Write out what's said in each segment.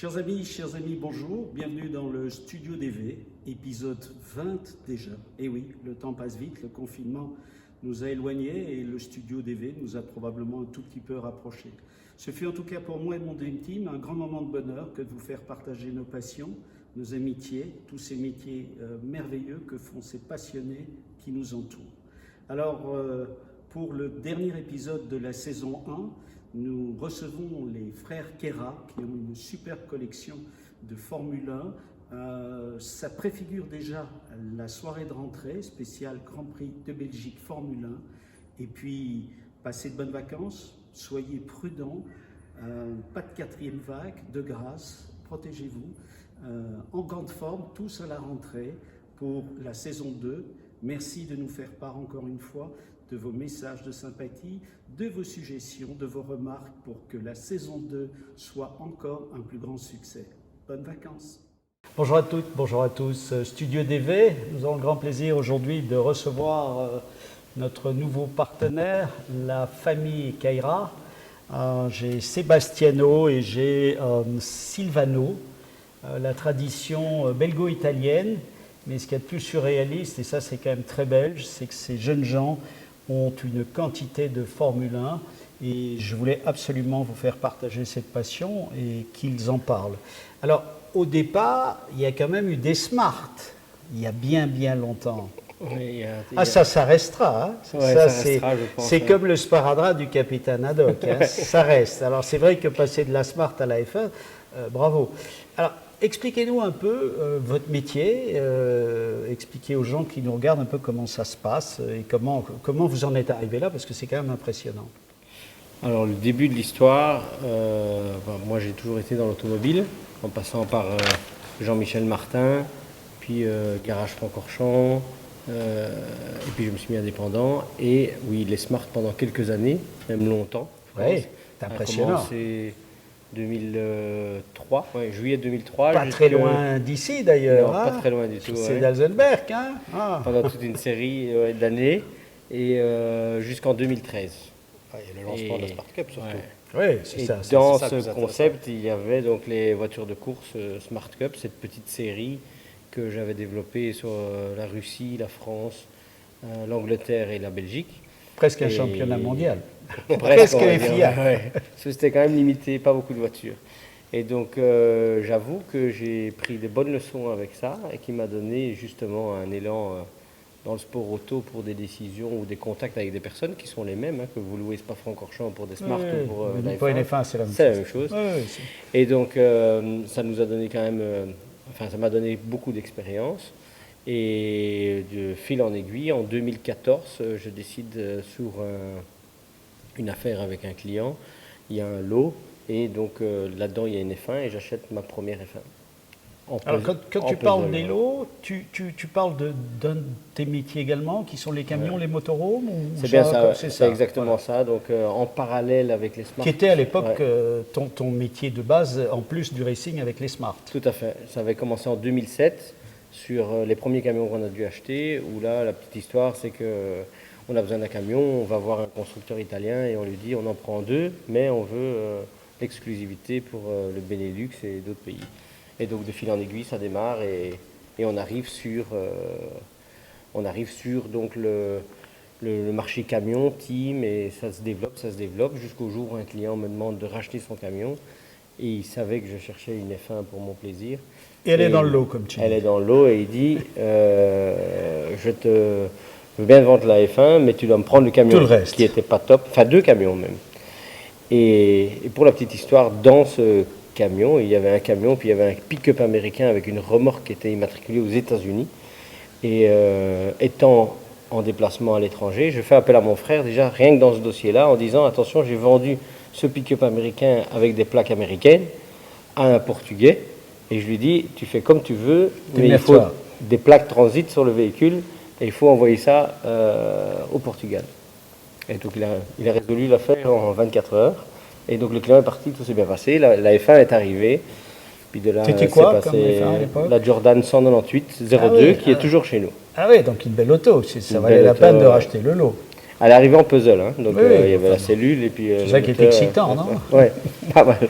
Chers amis, bonjour. Bienvenue dans le Studio DV, épisode 20 déjà. Et oui, le temps passe vite, le confinement nous a éloignés et le Studio DV nous a probablement un tout petit peu rapprochés. Ce fut en tout cas pour moi et mon Dream Team un grand moment de bonheur que de vous faire partager nos passions, nos amitiés, tous ces métiers merveilleux que font ces passionnés qui nous entourent. Alors, pour le dernier épisode de la saison 1, nous recevons les frères Kera qui ont une superbe collection de Formule 1. Ça préfigure déjà la soirée de rentrée spéciale Grand Prix de Belgique Formule 1. Et puis, passez de bonnes vacances, soyez prudents, pas de quatrième vague, de grâce, protégez-vous. En grande forme, tous à la rentrée pour la saison 2. Merci de nous faire part encore une fois de vos messages de sympathie, de vos suggestions, de vos remarques pour que la saison 2 soit encore un plus grand succès. Bonnes vacances. Bonjour à toutes, bonjour à tous. Studio DV, nous avons le grand plaisir aujourd'hui de recevoir notre nouveau partenaire, la famille Kera. J'ai Sebastiano et j'ai Silvano, la tradition belgo-italienne. Mais ce qu'il y a de plus surréaliste, et ça c'est quand même très belge, c'est que ces jeunes gens ont une quantité de Formule 1 et je voulais absolument vous faire partager cette passion et qu'ils en parlent. Alors, au départ, il y a quand même eu des Smart, il y a bien longtemps. Oui, ça restera. Hein. Ouais, ça restera, je pense. C'est comme le sparadrap du capitaine Haddock, hein. Ça reste. Alors, c'est vrai que passer de la Smart à la F1, bravo. Alors, expliquez-nous un peu votre métier, expliquez aux gens qui nous regardent un peu comment ça se passe et comment vous en êtes arrivé là, parce que c'est quand même impressionnant. Alors le début de l'histoire, moi j'ai toujours été dans l'automobile, en passant par Jean-Michel Martin, puis Garage Francorchamps, et puis je me suis mis indépendant, et oui, les Smart pendant quelques années, même longtemps. Oui, c'est impressionnant. C'est 2003, juillet 2003. Pas très loin d'ici d'ailleurs. Non, pas très loin du tout. C'est d'Alzenberg. Hein pendant toute une série d'années et jusqu'en 2013. Et le lancement de la Smart Cup surtout. Oui, c'est ça. Dans ce concept, il y avait donc les voitures de course Smart Cup, cette petite série que j'avais développée sur la Russie, la France, l'Angleterre et la Belgique. Presque un championnat mondial. Presque les FIA. Ouais. C'était quand même limité, pas beaucoup de voitures. Et donc, j'avoue que j'ai pris des bonnes leçons avec ça et qui m'a donné justement un élan dans le sport auto pour des décisions ou des contacts avec des personnes qui sont les mêmes, que vous louez Spa-Francorchamps pour des Smart ou pour la F1, c'est la même chose. Et donc, ça nous a donné quand même, ça m'a donné beaucoup d'expérience. Et de fil en aiguille, en 2014, je décide sur une affaire avec un client, il y a un lot, et donc là-dedans il y a une F1 et j'achète ma première F1. Alors quand tu parles des lots, tu parles d'un de tes métiers également, qui sont les camions, les motorhomes C'est bien ça, c'est exactement ça, donc en parallèle avec les Smart. Qui était à l'époque ton métier de base, en plus du racing avec les Smart. Tout à fait, ça avait commencé en 2007, sur les premiers camions qu'on a dû acheter, où là, la petite histoire, c'est que on a besoin d'un camion, on va voir un constructeur italien et on lui dit on en prend deux, mais on veut l'exclusivité pour le Benelux et d'autres pays. Et donc de fil en aiguille, ça démarre et on arrive sur donc le marché camion, team, et ça se développe jusqu'au jour où un client me demande de racheter son camion et il savait que je cherchais une F1 pour mon plaisir. Et elle est dans le lot, comme tu dis. Elle est dans le lot et il dit je veux bien te vendre la F1, mais tu dois me prendre le camion qui n'était pas top, enfin 2 camions même. Et pour la petite histoire, dans ce camion, il y avait un camion, puis il y avait un pick-up américain avec une remorque qui était immatriculée aux États-Unis. Et étant en déplacement à l'étranger, je fais appel à mon frère déjà, rien que dans ce dossier-là, en disant attention, j'ai vendu ce pick-up américain avec des plaques américaines à un Portugais. Et je lui dis, tu fais comme tu veux, mais il faut des plaques transit sur le véhicule et il faut envoyer ça au Portugal. Et donc il a résolu l'affaire en 24 heures. Et donc le client est parti, tout s'est bien passé. La F1 est arrivée. Puis de là, c'était quoi comme F1 à l'époque ? La Jordan 198 02 qui est toujours chez nous. Ah oui, donc une belle auto. Ça valait la peine de racheter le lot. Elle est arrivée en puzzle, hein. Donc Oui, il y avait la cellule et puis... c'est ça qui est excitant, non? Ouais, pas mal.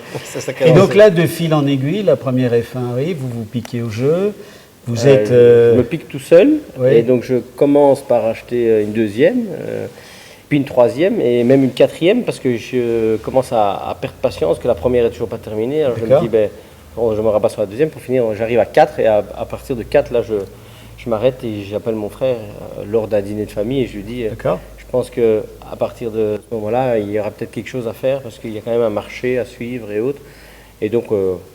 Et donc là, de fil en aiguille, la première F1 arrive, vous vous piquez au jeu, vous êtes... Je me pique tout seul, Oui. et donc je commence par acheter une deuxième, puis une troisième, et même une quatrième, parce que je commence à perdre patience, que la première est toujours pas terminée. Alors je me D'accord. dis, bon, je me rabats sur la deuxième, pour finir, j'arrive à 4, et à partir de 4, là, je m'arrête et j'appelle mon frère lors d'un dîner de famille, et je lui dis... D'accord. Je pense qu'à partir de ce moment-là, il y aura peut-être quelque chose à faire parce qu'il y a quand même un marché à suivre et autres. Et donc,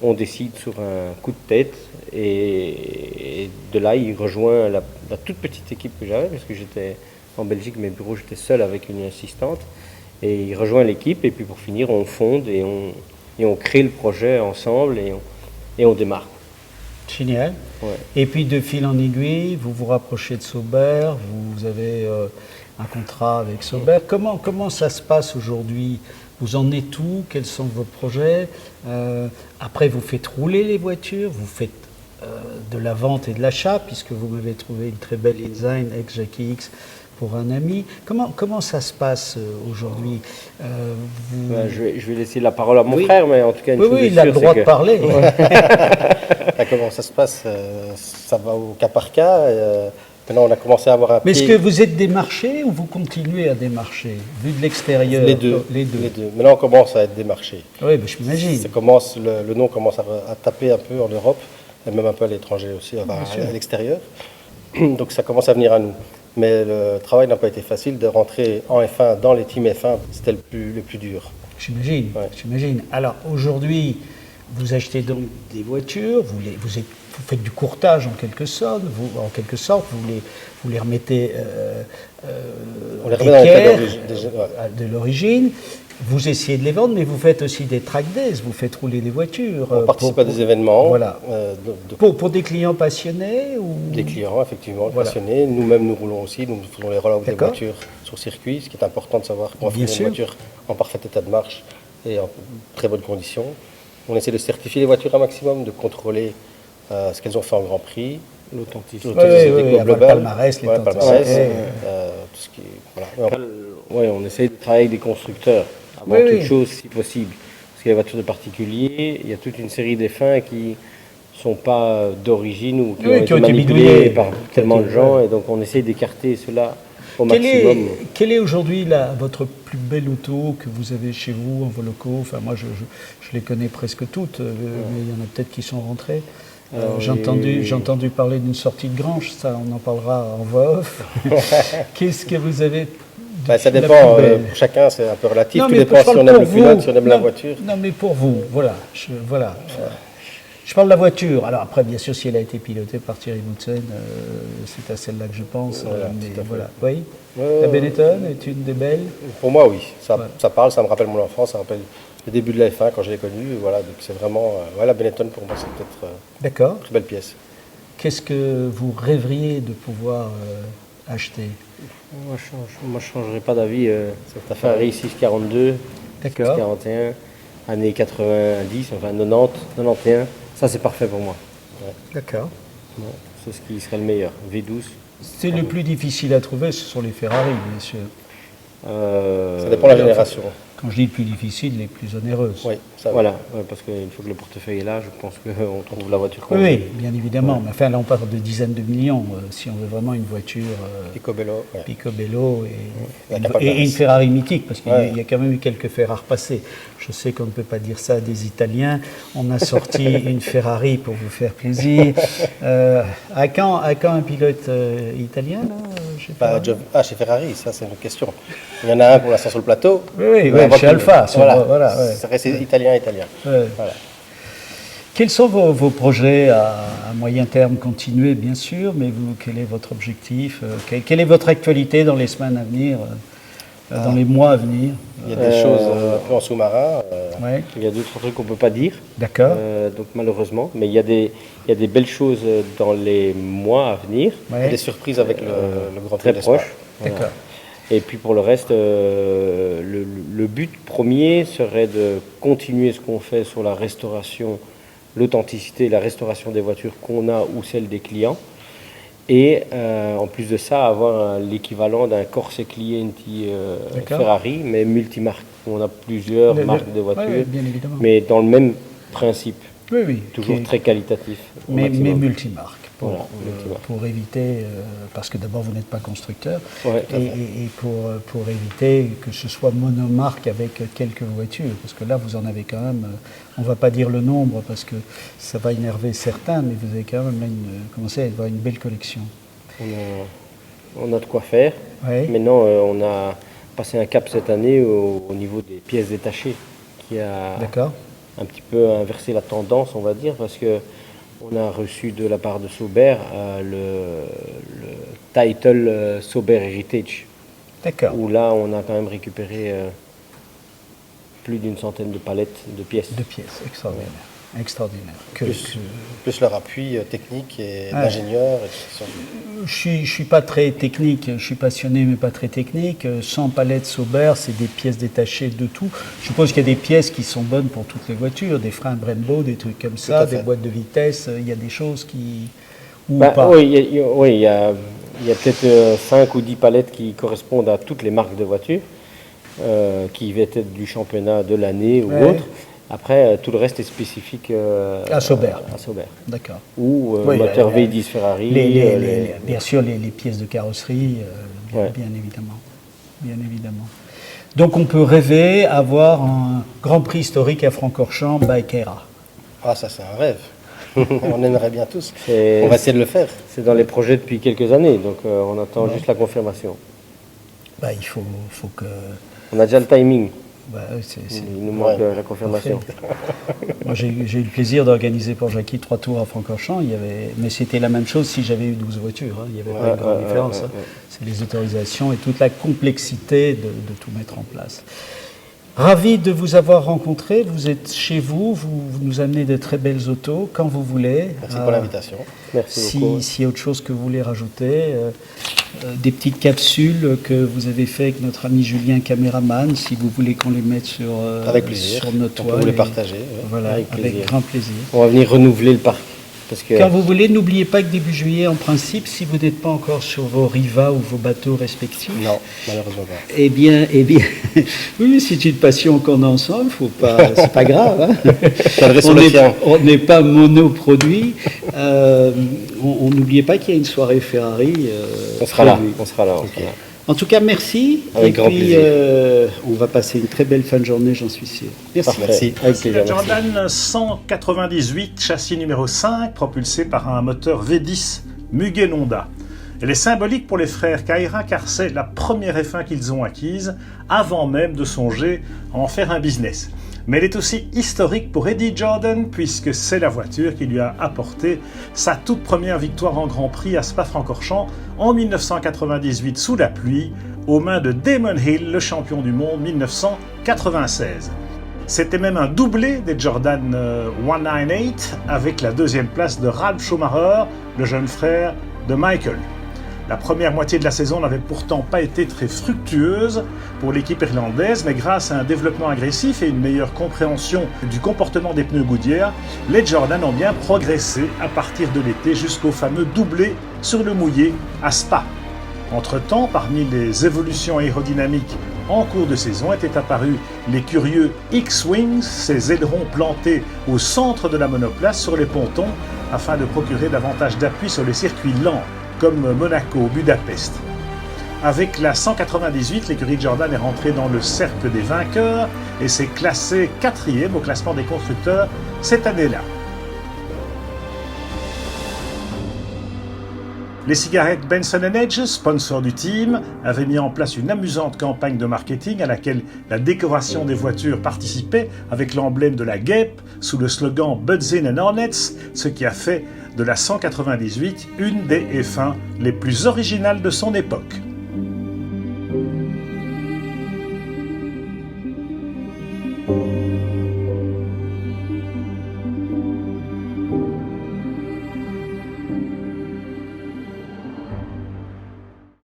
on décide sur un coup de tête. Et de là, il rejoint la toute petite équipe que j'avais parce que j'étais en Belgique, mes bureaux, j'étais seul avec une assistante. Et il rejoint l'équipe. Et puis, pour finir, on fonde et on crée le projet ensemble et on démarre. Génial. Ouais. Et puis, de fil en aiguille, vous vous rapprochez de Sauber, vous avez... un contrat avec Sauber. Comment ça se passe aujourd'hui? Vous en êtes où? Quels sont vos projets? Après, vous faites rouler les voitures, vous faites de la vente et de l'achat, puisque vous m'avez trouvé une très belle design ex-Jackie X pour un ami. Comment ça se passe aujourd'hui? Je vais laisser la parole à mon frère, mais en tout cas, une chose Oui, est il a sûre, le droit c'est de parler. Comment ça se passe? Ça va au cas par cas. Maintenant, on a commencé à avoir un Mais est-ce pied... que vous êtes démarché ou vous continuez à démarcher? Vu de l'extérieur. Les deux. Maintenant, on commence à être démarché. Oui, je m'imagine. Le nom commence à taper un peu en Europe, et même un peu à l'étranger aussi, à l'extérieur. Donc ça commence à venir à nous. Mais le travail n'a pas été facile. De rentrer en F1, dans les teams F1, c'était le plus dur. J'imagine, Ouais. j'imagine. Alors aujourd'hui, vous achetez donc des voitures, vous faites du courtage en quelque sorte, vous les remettez On les remet dans d'équerre, l'état d'origine, de l'origine. Vous essayez de les vendre, mais vous faites aussi des track days, vous faites rouler des voitures. On participe à des événements. Voilà. Pour des clients passionnés ou... Des clients, effectivement, Voilà. passionnés. Nous-mêmes, nous roulons aussi. Nous faisons les roll-outs des D'accord. voitures sur circuit, ce qui est important de savoir qu'on va Bien faire une sûr. voiture en parfait état de marche et en très bonnes conditions. On essaie de certifier les voitures un maximum, de contrôler ce qu'elles ont fait en Grand Prix, l'authenticité. Oui, avoir le palmarès, les palmarès, tentatives. tout ce qui, voilà. Ouais, on essaye de travailler avec des constructeurs avant toute chose si possible. Parce qu'il y a les voitures de particuliers, il y a toute une série d'F1 qui ne sont pas d'origine ou qui ont été manipulés par tellement de gens. Et donc on essaye d'écarter cela au maximum. Quelle est aujourd'hui votre plus belle auto que vous avez chez vous en Voloco? Enfin, moi, je les connais presque toutes, mais il y en a peut-être qui sont rentrées. J'ai entendu parler d'une sortie de Grange, ça on en parlera en voix off. Qu'est-ce que vous avez? Ça dépend, pour chacun c'est un peu relatif, tout dépend si on aime le pilote, si on aime la voiture. Non mais pour vous, voilà. Je parle de la voiture. Alors après, bien sûr, si elle a été pilotée par Thierry Boutsen, c'est à celle-là que je pense. Voilà, mais tout à fait. voilà. Oui. La Benetton est une des belles. Pour moi, oui. Ça parle, ça me rappelle mon enfance, ça me rappelle le début de la F1 quand je l'ai connue. Voilà, donc c'est vraiment... la Benetton, pour moi, c'est peut-être D'accord. une très belle pièce. Qu'est-ce que vous rêveriez de pouvoir acheter? Moi, je ne changerai pas d'avis. Cette Ferrari 642, D'accord. 641, années 90, enfin 90, 91, ça c'est parfait pour moi. D'accord. Ouais, c'est ce qui serait le meilleur. V12. C'est le plus difficile à trouver, ce sont les Ferrari, bien sûr. Ça dépend de la génération. Quand je dis le plus difficile, les plus onéreuses. Oui, ça va. Voilà, parce qu'une fois que le portefeuille est là, je pense qu'on trouve la voiture. Oui, bien évidemment. Mais enfin, là, on parle de dizaines de millions. Si on veut vraiment une voiture Picobello. Ouais. Picobello La et une Ferrari mythique, parce qu'il Ouais. y a quand même eu quelques Ferrari passés. Je sais qu'on ne peut pas dire ça des Italiens. On a sorti une Ferrari pour vous faire plaisir. À quand un pilote italien, là, chez Ferrari? Chez Ferrari, ça c'est une question. Il y en a un pour l'instant sur le plateau. Oui, chez Alpha. Ouais. Ça reste italien. Ouais. Voilà. Quels sont vos projets à moyen terme? Continuer, bien sûr, mais quel est votre objectif? Quelle est votre actualité dans les semaines à venir, dans les mois à venir? Il y a des choses un peu en sous-marin. Ouais. Il y a d'autres trucs qu'on ne peut pas dire. D'accord. Donc malheureusement, mais il y a des belles choses dans les mois à venir. Il y a des surprises avec le Grand Prix Très d'Espagne. proche. D'accord. Voilà. Et puis pour le reste, le but premier serait de continuer ce qu'on fait sur la restauration, l'authenticité, la restauration des voitures qu'on a ou celles des clients. Et en plus de ça, avoir l'équivalent d'un Corse Clienti Ferrari, mais multimarque. On a plusieurs marques de voitures, bien évidemment. mais dans le même principe. Oui. Toujours très qualitatif. Mais multimarque. Voilà, pour éviter, parce que d'abord vous n'êtes pas constructeur, ouais, et pour éviter que ce soit monomarque avec quelques voitures, parce que là vous en avez quand même, on ne va pas dire le nombre parce que ça va énerver certains, mais vous avez quand même là commencé à avoir une belle collection. On a de quoi faire. Ouais. Maintenant, on a passé un cap cette année au niveau des pièces détachées, qui a un petit peu inversé la tendance, on va dire, parce que on a reçu de la part de Sauber le title Sauber Heritage. D'accord. Où là, on a quand même récupéré plus d'une centaine de palettes de pièces. De pièces, extraordinaire. Ouais. Extraordinaire. Plus leur appui technique et d'ingénieur. Je ne suis pas très technique, je suis passionné mais pas très technique. 100 palettes Sauber, c'est des pièces détachées de tout. Je suppose qu'il y a des pièces qui sont bonnes pour toutes les voitures, des freins Brembo, des trucs comme ça, des boîtes de vitesse, il y a des choses qui... pas. Oui, il y a peut-être 5 ou 10 palettes qui correspondent à toutes les marques de voitures, qui va être du championnat de l'année ou autre. Après, tout le reste est spécifique à Sauber. D'accord. Ou moteur V10 Ferrari. Bien sûr, les pièces de carrosserie, bien évidemment. Bien évidemment. Donc on peut rêver avoir un Grand Prix historique à Francorchamps by Keira. Ah, ça c'est un rêve. On aimerait bien tous. On va essayer de le faire. C'est dans les projets depuis quelques années, donc on attend juste la confirmation. Il faut que... On a déjà le timing. Il nous manque la confirmation. Moi, j'ai eu le plaisir d'organiser pour Jackie 3 tours à Francorchamps. Mais c'était la même chose si j'avais eu 12 voitures. Il n'y avait pas une grande différence. C'est les autorisations et toute la complexité de tout mettre en place. Ravi de vous avoir rencontré. Vous êtes chez vous. Vous nous amenez de très belles autos quand vous voulez. Merci pour l'invitation. Merci beaucoup. S'il y a autre chose que vous voulez rajouter, des petites capsules que vous avez fait avec notre ami Julien caméraman, si vous voulez qu'on les mette sur notre toile. On peut vous les partager. Voilà, avec grand plaisir. On va venir renouveler le parc. Parce que... Quand vous voulez, n'oubliez pas que début juillet, en principe, si vous n'êtes pas encore sur vos Riva ou vos bateaux respectifs. Non, malheureusement pas. Eh bien, oui, c'est une passion qu'on a ensemble, c'est pas grave. On n'est pas monoproduit. On n'oubliez pas qu'il y a une soirée Ferrari. On sera là. En tout cas, merci. Avec grand plaisir. On va passer une très belle fin de journée, j'en suis sûr. Merci. C'est la Jordan 198, châssis numéro 5, propulsé par un moteur V10 Mugen Honda. Elle est symbolique pour les frères Keira car c'est la première F1 qu'ils ont acquise avant même de songer à en faire un business. Mais elle est aussi historique pour Eddie Jordan puisque c'est la voiture qui lui a apporté sa toute première victoire en Grand Prix à Spa-Francorchamps en 1998 sous la pluie aux mains de Damon Hill, le champion du monde 1996. C'était même un doublé des Jordan 198 avec la deuxième place de Ralf Schumacher, le jeune frère de Michael. La première moitié de la saison n'avait pourtant pas été très fructueuse pour l'équipe irlandaise, mais grâce à un développement agressif et une meilleure compréhension du comportement des pneus Goodyear, les Jordan ont bien progressé à partir de l'été jusqu'au fameux doublé sur le mouillé à Spa. Entre-temps, parmi les évolutions aérodynamiques en cours de saison étaient apparus les curieux X-Wings, ces ailerons plantés au centre de la monoplace sur les pontons afin de procurer davantage d'appui sur les circuits lents comme Monaco ou Budapest. Avec la 198, l'écurie Jordan est rentrée dans le cercle des vainqueurs et s'est classée 4e au classement des constructeurs cette année-là. Les cigarettes Benson & Hedges, sponsor du team, avaient mis en place une amusante campagne de marketing à laquelle la décoration des voitures participait avec l'emblème de la guêpe sous le slogan Buzzin' and Hornets, ce qui a fait de la 198 une des F1 les plus originales de son époque.